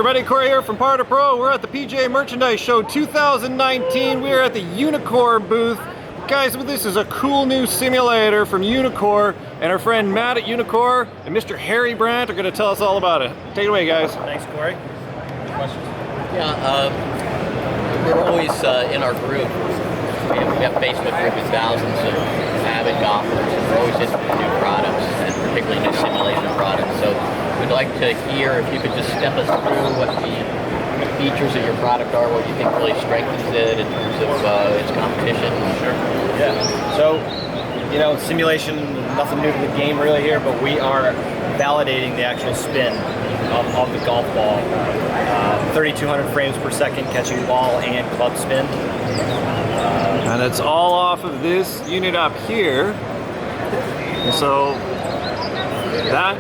everybody, Corey here from Par to Pro. We're at the PGA Merchandise Show 2019. We are at the Uneekor booth. Guys, this is a cool new simulator from Uneekor, and our friend Matt at Uneekor and Mr. Harry Brandt are going to tell us all about it. Take it away, guys. Thanks, Corey. Any questions? Yeah, we're always in our group. We have a Facebook group with thousands of avid golfers, and we're always interested in new products, and particularly new simulation products. So we'd like to hear if you could just step us through what the features of your product are, what you think really strengthens it in terms of its competition. Sure. Yeah. So, you know, simulation, nothing new to the game really here, but we are validating the actual spin of the golf ball. 3,200 frames per second catching ball and club spin. And it's all off of this unit up here. So that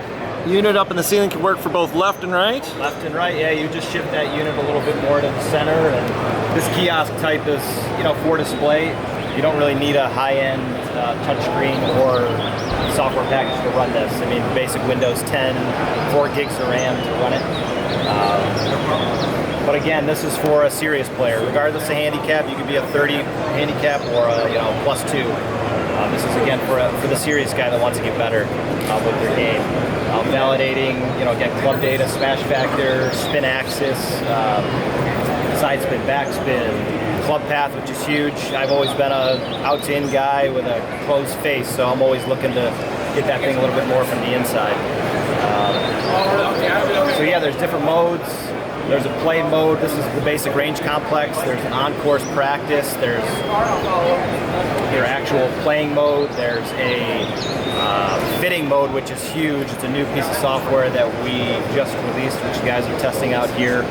unit up in the ceiling can work for both left and right. Left and right, yeah, you just shift that unit a little bit more to the center, and this kiosk type is, you know, for display. You don't really need a high-end touchscreen or software package to run this. I mean, basic Windows 10, 4 gigs of RAM to run it. But again, this is for a serious player. Regardless of handicap, you could be a 30 handicap or a, you know, +2. This is again for the serious guy that wants to get better with their game. Validating, you know, again, club data, smash factor, spin axis, side spin, backspin, club path, which is huge. I've always been a out to in guy with a closed face, so I'm always looking to get that thing a little bit more from the inside. So yeah, there's different modes. There's a play mode. This is the basic range complex. There's an on-course practice. There's your actual playing mode. There's a fitting mode, which is huge. It's a new piece of software that we just released, which you guys are testing out here.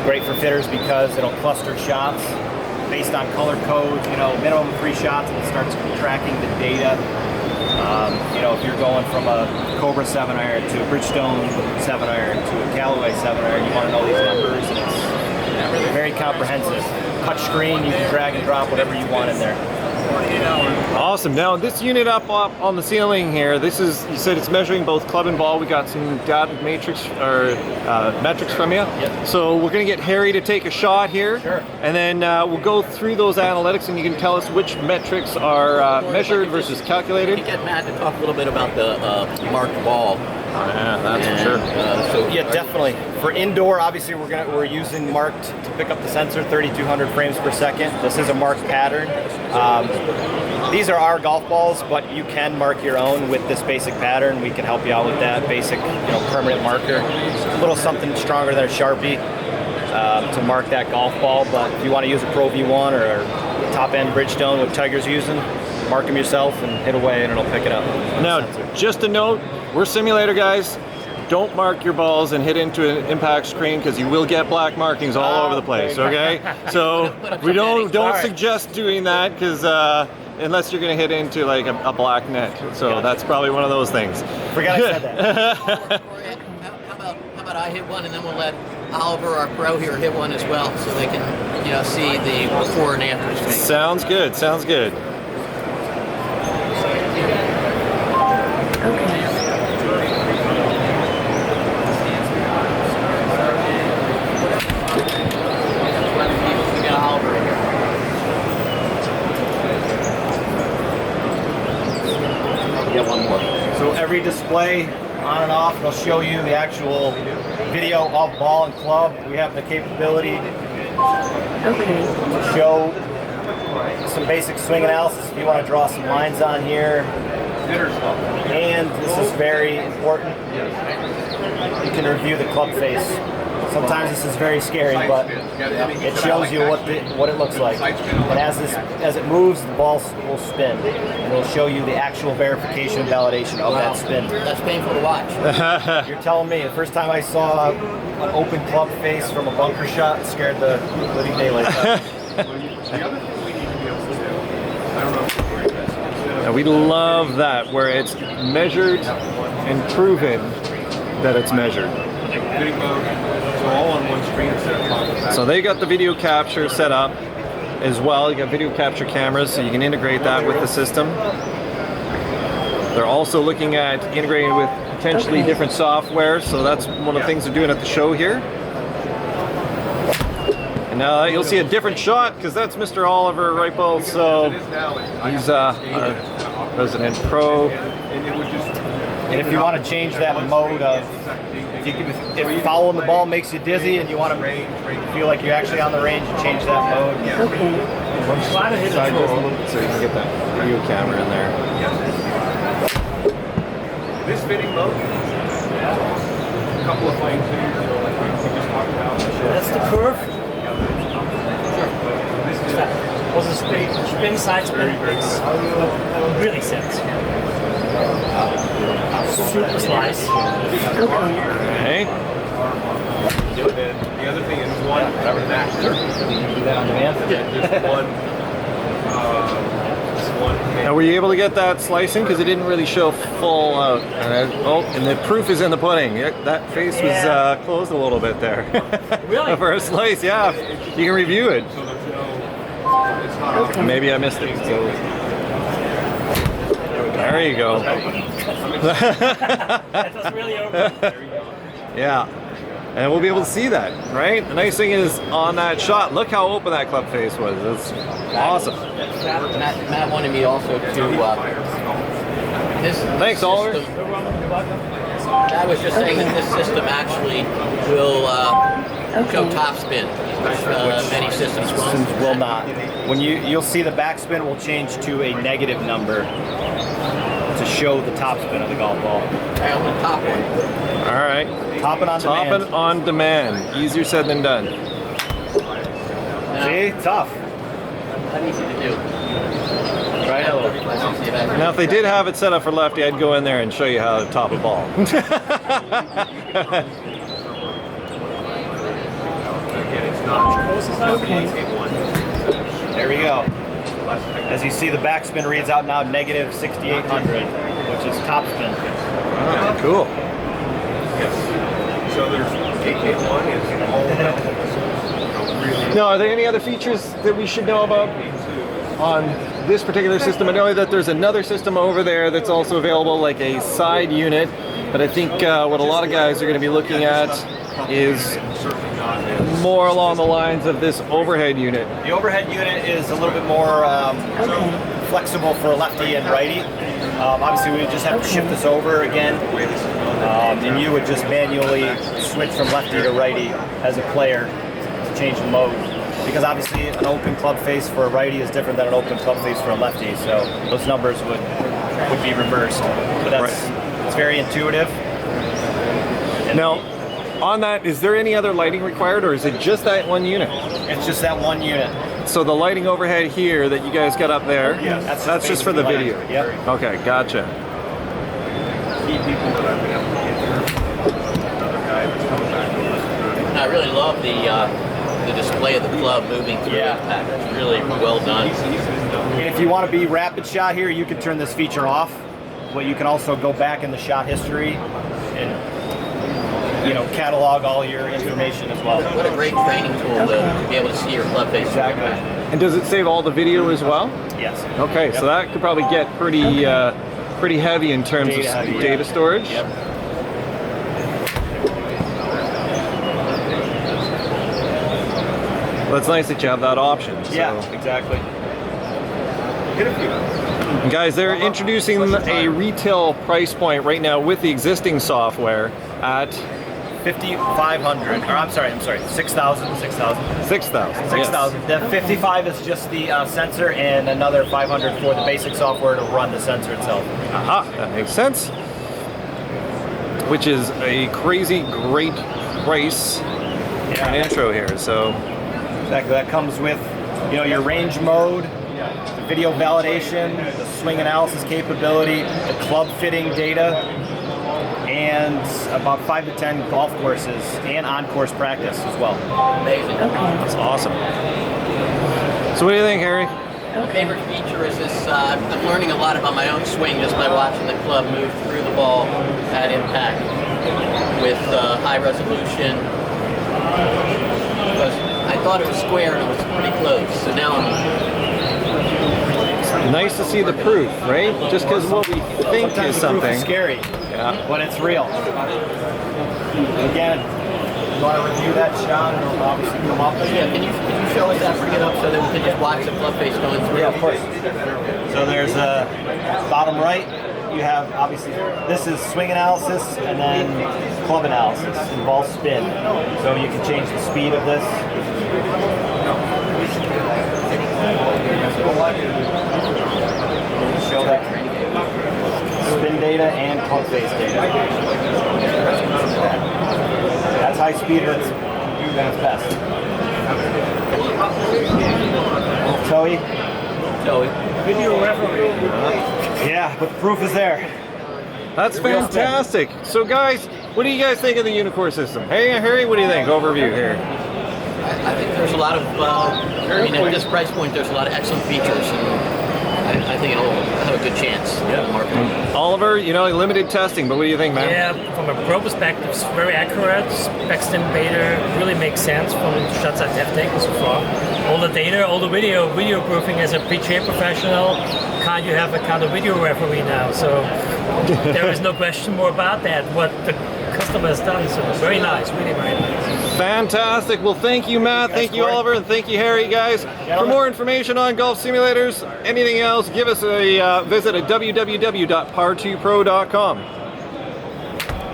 Great for fitters because it'll cluster shots based on color codes. You know, minimum 3 shots, and it starts tracking the data. You know, if you're going from a Cobra 7-iron to a Bridgestone 7-iron to a Callaway 7-iron, you want to know these numbers, and it's very comprehensive. Touch screen, you can drag and drop whatever you want in there. Awesome. Now this unit up on the ceiling here, this is, you said it's measuring both club and ball. We got some data matrix or metrics from you. Yep. So we're going to get Harry to take a shot here. Sure. And then we'll go through those analytics, and you can tell us which metrics are measured versus calculated. You get Matt to talk a little bit about the marked ball. Yeah, that's for sure. So yeah, definitely. For indoor, obviously we're using marked to pick up the sensor, 3,200 frames per second. This is a marked pattern. These are our golf balls, but you can mark your own with this basic pattern. We can help you out with that basic, you know, permanent marker. A little something stronger than a Sharpie to mark that golf ball. But if you want to use a Pro V1 or a top-end Bridgestone, what Tiger's using, mark them yourself and hit away, and it'll pick it up. Now, just a note, we're simulator guys. Don't mark your balls and hit into an impact screen, because you will get black markings all over the place. Okay, so we don't suggest doing that, because unless you're going to hit into like a black net. So that's probably one of those things. Forgot I said that. How about I hit one, and then we'll let Oliver, our pro here, hit one as well, so they can, you know, see the before and after. Sounds good. Sounds good. One more. So every display on and off, it'll show you the actual video of ball and club. We have the capability to show some basic swing analysis if you want to draw some lines on here. And this is very important, you can review the club face. Sometimes this is very scary, but it shows you what it looks like. And as it moves, the ball will spin, and it'll show you the actual verification and validation of that spin. That's painful to watch. You're telling me. The first time I saw an open club face from a bunker shot, it scared the living daylights out of me. Now, we love that, where it's measured and proven that it's measured. All on one screen instead of talking. So they got the video capture set up as well. You got video capture cameras, so you can integrate that with the system. They're also looking at integrating with potentially different software. So that's one of the things they're doing at the show here. And now you'll see a different shot because that's Mr. Oliver Reipel. So he's our resident pro. And if you want to change that mode of, if following the ball makes you dizzy and you want to feel like you're actually on the range, you change that mode. Okay. Side just a little bit so you can get that video camera in there. This fitting mode, a couple of things here, like we just talked about. That's the curve. Was a spin side spin. It's really set. Super slice. Okay. And then the other thing is one, whatever that. Do that on demand? Yeah, just one. Now, were you able to get that slicing? Because it didn't really show full out. And the proof is in the pudding. That face was closed a little bit there. Really? For a slice, yeah. You can review it. So there's no, it's not. Maybe I missed it. So. There you go. That was really over. Yeah. And we'll be able to see that, right? The nice thing is on that shot, look how open that club face was. It's awesome. Matt wanted me also to. Thanks, Oliver. I was just saying that this system actually will show topspin, which many systems won't. Will not. When you'll see the backspin will change to a negative number to show the topspin of the golf ball. I on the top one. All right. Topping on demand. Topping on demand. Easier said than done. See, tough. Not easy to do. Right? Now, if they did have it set up for lefty, I'd go in there and show you how to top a ball. There we go. As you see, the backspin reads out now negative 6,800, which is topspin. Oh, cool. So there's AK1 is all Now, are there any other features that we should know about on this particular system? I know that there's another system over there that's also available, like a side unit, but I think what a lot of guys are going to be looking at is more along the lines of this overhead unit. The overhead unit is a little bit more flexible for lefty and righty. Obviously, we would just have to shift this over again, and you would just manually switch from lefty to righty as a player to change the mode. Because obviously, an open club face for a righty is different than an open club face for a lefty, so those numbers would be reversed. But it's very intuitive. And Now, on that, is there any other lighting required, or is it just that one unit? it's just that one unit. So the lighting overhead here that you guys got up there, that's just for the video. Yep. Okay, gotcha. key people that I've been able to get here. Another guy that's coming back. And I really love the display of the club moving through impact. It's really well done. And if you want to be rapid shot here, you can turn this feature off, but you can also go back in the shot history and catalog all your information as well. What a great training tool to be able to see your club face. Exactly. And does it save all the video as well? Yes. Okay, so that could probably get pretty heavy in terms of data storage. Yep. Well, it's nice that you have that option. So. Yeah, exactly. And guys, they're introducing a retail price point right now with the existing software at 5,500. Or I'm sorry, 6,000. 6,000. 6,000. The 55 is just the sensor, and another 500 for the basic software to run the sensor itself. Aha, that makes sense. Which is a crazy great price for an intro here. So exactly, that comes with your range mode, the video validation, the swing analysis capability, the club fitting data, and about 5 to 10 golf courses and on-course practice as well. Amazing. that's awesome. So what do you think, Harry? My favorite feature is this, I'm learning a lot about my own swing just by watching the club move through the ball at impact with high resolution. Because I thought it was square and it was pretty close, so now I'm nice to see the proof, right? Just because what we think Sometimes is the proof something. is scary Yeah. when it's real. Again, you want to review that shot, and it'll obviously come up. Yeah, can you show us that, bring it up so that we can just watch the club face going through? Yeah, of course. So there's a bottom right. You have obviously this is swing analysis and then club analysis. Involves spin. So you can change the speed of this. Show that spin data and club face data. That's high speed at its best. Toey. Video referee. Yeah, but the proof is there. That's fantastic. So guys, what do you guys think of the Uneekor system? Hey Harry, what do you think? Overview here. I think there's a lot of, I mean, at this price point, there's a lot of excellent features, and I think it'll have a good chance in the market. Oliver, you know, limited testing, but what do you think, man? Yeah, from a pro perspective, it's very accurate. Backspin data really makes sense from the shots I have taken so far. All the data, all the video proofing as a PGA professional, can't you have a kind of video referee now? So there is no question more about that, what the customer has done. So very nice, really very nice. Fantastic. Well, thank you, Matt. Thank you, Oliver, and thank you, Harry, guys. For more information on golf simulators, anything else, give us a visit at www.par2pro.com.